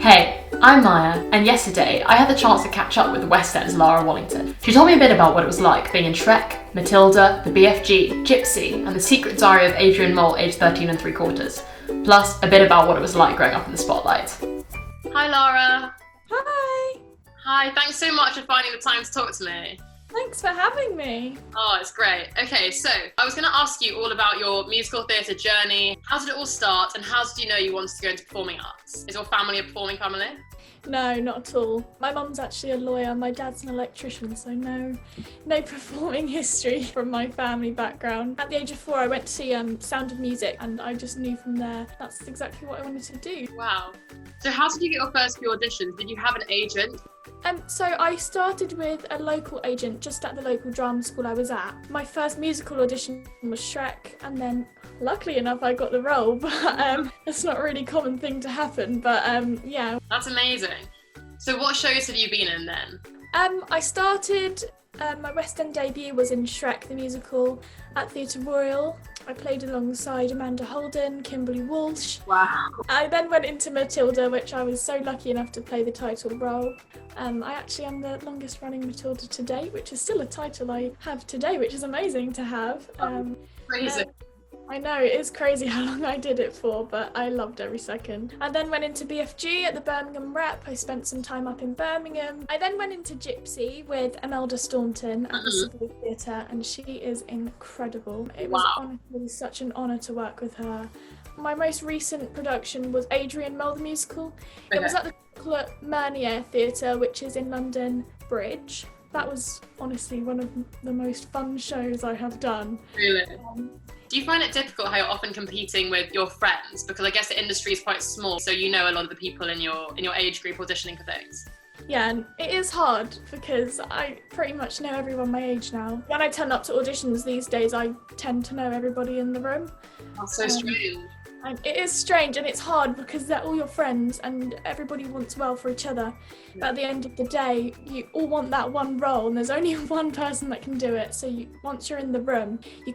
Hey, I'm Maya, and yesterday I had the chance to catch up with the West End's Lara Wollington. She told me a bit about what it was like being in Shrek, Matilda, the BFG, Gypsy, and the Secret Diary of Adrian Mole aged 13 and 3/4. Plus, a bit about what it was like growing up in the spotlight. Hi Lara. Hi. Hi, thanks so much for finding the time to talk to me. Thanks for having me. Oh, it's great. Okay, so I was going to ask you all about your musical theatre journey. How did it all start, and how did you know you wanted to go into performing arts? Is your family a performing family? No, not at all. My mum's actually a lawyer, my dad's an electrician, so no performing history from my family background. At the age of 4, I went to see Sound of Music, and I just knew from there that's exactly what I wanted to do. Wow. So how did you get your first few auditions? Did you have an agent? So I started with a local agent just at the local drama school I was at. My first musical audition was Shrek, and then luckily enough I got the role, but it's not a really common thing to happen, but yeah. That's amazing. So what shows have you been in then? I started, my West End debut was in Shrek the Musical at Theatre Royal. I played alongside Amanda Holden, Kimberly Walsh. Wow. I then went into Matilda, which I was so lucky enough to play the title role. I actually am the longest running Matilda to date, which is still a title I have today, which is amazing to have. Crazy. I know, it is crazy how long I did it for, but I loved every second. I then went into BFG at the Birmingham Rep. I spent some time up in Birmingham. I then went into Gypsy with Imelda Staunton at the Savoy Theatre, and she is incredible. It was honestly such an honour to work with her. My most recent production was Adrian, the Musical. It was at the Mernier Theatre, which is in London Bridge. That was honestly one of the most fun shows I have done. Really? Do you find it difficult how you're often competing with your friends? Because I guess the industry is quite small, so you know a lot of the people in your age group auditioning for things. Yeah, and it is hard because I pretty much know everyone my age now. When I turn up to auditions these days, I tend to know everybody in the room. That's so strange. And it is strange, and it's hard because they're all your friends and everybody wants well for each other. But at the end of the day, you all want that one role, and there's only one person that can do it. So once you're in the room, you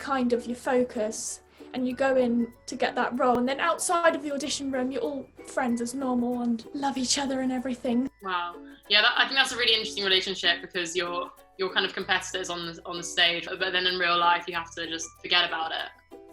focus and you go in to get that role. And then outside of the audition room, you're all friends as normal and love each other and everything. Wow. Yeah, I think that's a really interesting relationship because you're kind of competitors on the stage, but then in real life, you have to just forget about it.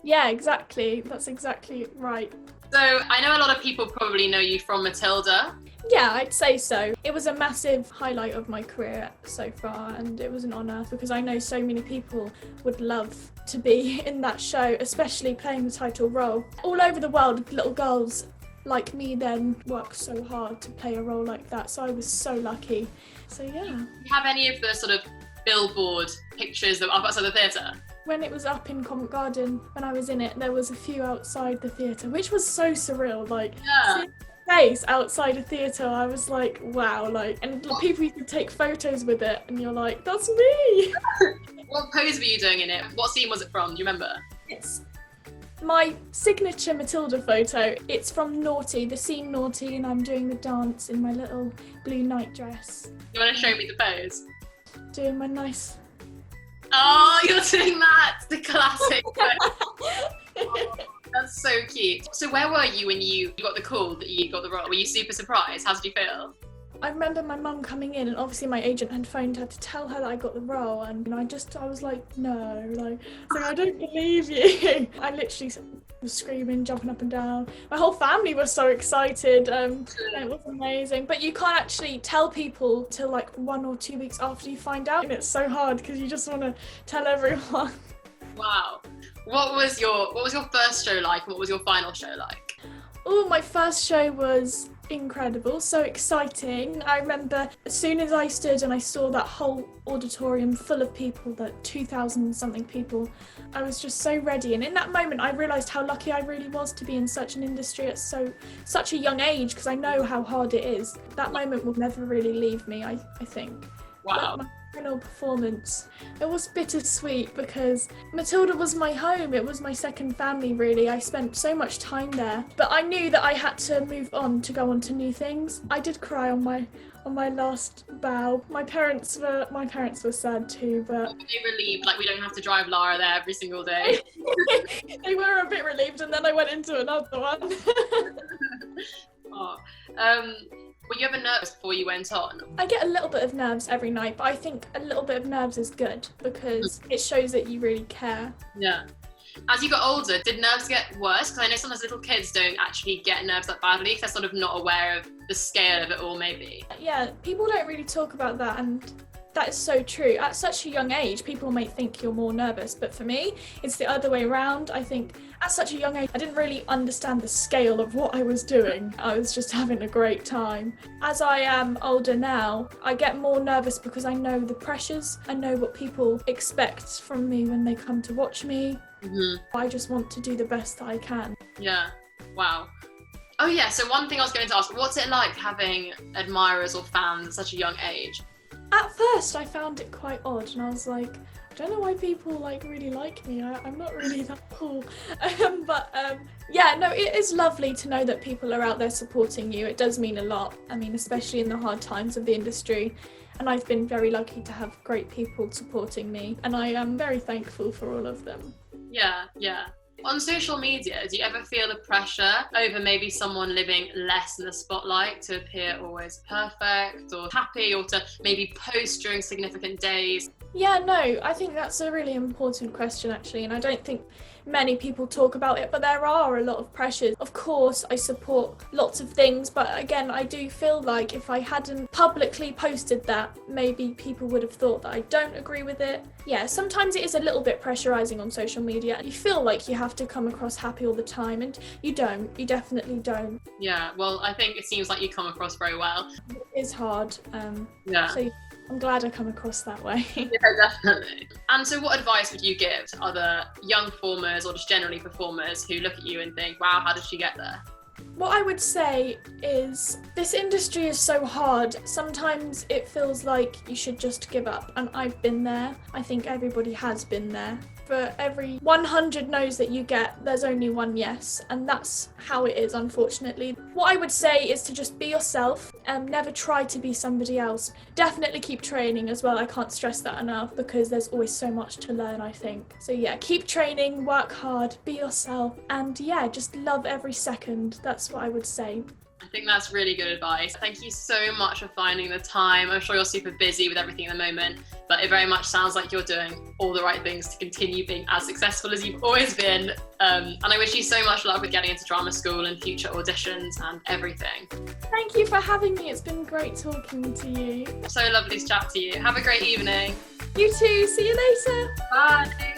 Yeah, exactly. That's exactly right. So I know a lot of people probably know you from Matilda. Yeah, I'd say so. It was a massive highlight of my career so far, and it was an honour because I know so many people would love to be in that show, especially playing the title role. All over the world, little girls like me then work so hard to play a role like that, so I was so lucky. So yeah. Do you have any of the sort of billboard pictures that were up outside the theatre? When it was up in Covent Garden, when I was in it, there was a few outside the theatre, which was so surreal. Seeing a face outside a theatre, I was like, wow, and people used to take photos with it, and you're like, that's me. What pose were you doing in it? What scene was it from? Do you remember? It's my signature Matilda photo. It's from Naughty, the scene Naughty, and I'm doing the dance in my little blue night dress. You want to show me the pose? Doing my nice... Oh, you're doing that! The classic. Oh, that's so cute. So where were you when you got the call that you got the role? Were you super surprised? How did you feel? I remember my mum coming in, and obviously my agent had phoned her to tell her that I got the role, and I was like, no, I don't believe you. I literally was screaming, jumping up and down. My whole family was so excited. It was amazing. But you can't actually tell people till 1 or 2 weeks after you find out, and it's so hard because you just want to tell everyone. Wow. What was your first show like? What was your final show like? Oh, my first show was incredible, so exciting. I remember as soon as I stood and I saw that whole auditorium full of people, that 2,000 something people, I was just so ready. And in that moment I realised how lucky I really was to be in such an industry at such a young age, because I know how hard it is. That moment will never really leave me, I think. Wow. My final performance, it was bittersweet because Matilda was my home. It was my second family, really. I spent so much time there, but I knew that I had to move on to go on to new things. I did cry on my last bow. My parents were sad too, but were they relieved? We don't have to drive Lara there every single day. They were a bit relieved, and then I went into another one. Oh. Were you ever nervous before you went on? I get a little bit of nerves every night, but I think a little bit of nerves is good because it shows that you really care. Yeah. As you got older, did nerves get worse? Because I know sometimes little kids don't actually get nerves that badly because they're sort of not aware of the scale of it all, maybe. Yeah, people don't really talk about that, and that is so true. At such a young age, people may think you're more nervous, but for me, it's the other way around. I think at such a young age, I didn't really understand the scale of what I was doing. I was just having a great time. As I am older now, I get more nervous because I know the pressures. I know what people expect from me when they come to watch me. I just want to do the best that I can. Yeah. Wow. Oh yeah, so one thing I was going to ask, what's it like having admirers or fans at such a young age? At first, I found it quite odd, and I was like, I don't know why people really like me. I'm not really that cool. Yeah, no, it is lovely to know that people are out there supporting you. It does mean a lot. I mean, especially in the hard times of the industry. And I've been very lucky to have great people supporting me, and I am very thankful for all of them. Yeah. On social media, do you ever feel the pressure over maybe someone living less in the spotlight to appear always perfect or happy, or to maybe post during significant days? Yeah, no, I think that's a really important question actually, and I don't think many people talk about it, but there are a lot of pressures. Of course, I support lots of things, but again, I do feel like if I hadn't publicly posted that, maybe people would have thought that I don't agree with it. Yeah, sometimes it is a little bit pressurizing on social media. You feel like you have to come across happy all the time, and you don't. You definitely don't. Yeah, well, I think it seems like you come across very well. It is hard. Yeah. So I'm glad I come across that way. Yeah, definitely. And so what advice would you give to other young performers or just generally performers who look at you and think, wow, how did she get there? What I would say is this industry is so hard. Sometimes it feels like you should just give up, and I've been there. I think everybody has been there. For every 100 no's that you get, there's only one yes, and that's how it is, unfortunately. What I would say is to just be yourself and never try to be somebody else. Definitely keep training as well. I can't stress that enough because there's always so much to learn, I think. So yeah, keep training, work hard, be yourself, and yeah, just love every second. That's what I would say. I think that's really good advice. Thank you so much for finding the time. I'm sure you're super busy with everything at the moment, but it very much sounds like you're doing all the right things to continue being as successful as you've always been. And I wish you so much luck with getting into drama school and future auditions and everything. Thank you for having me. It's been great talking to you. So lovely to chat to you. Have a great evening. You too. See you later. Bye.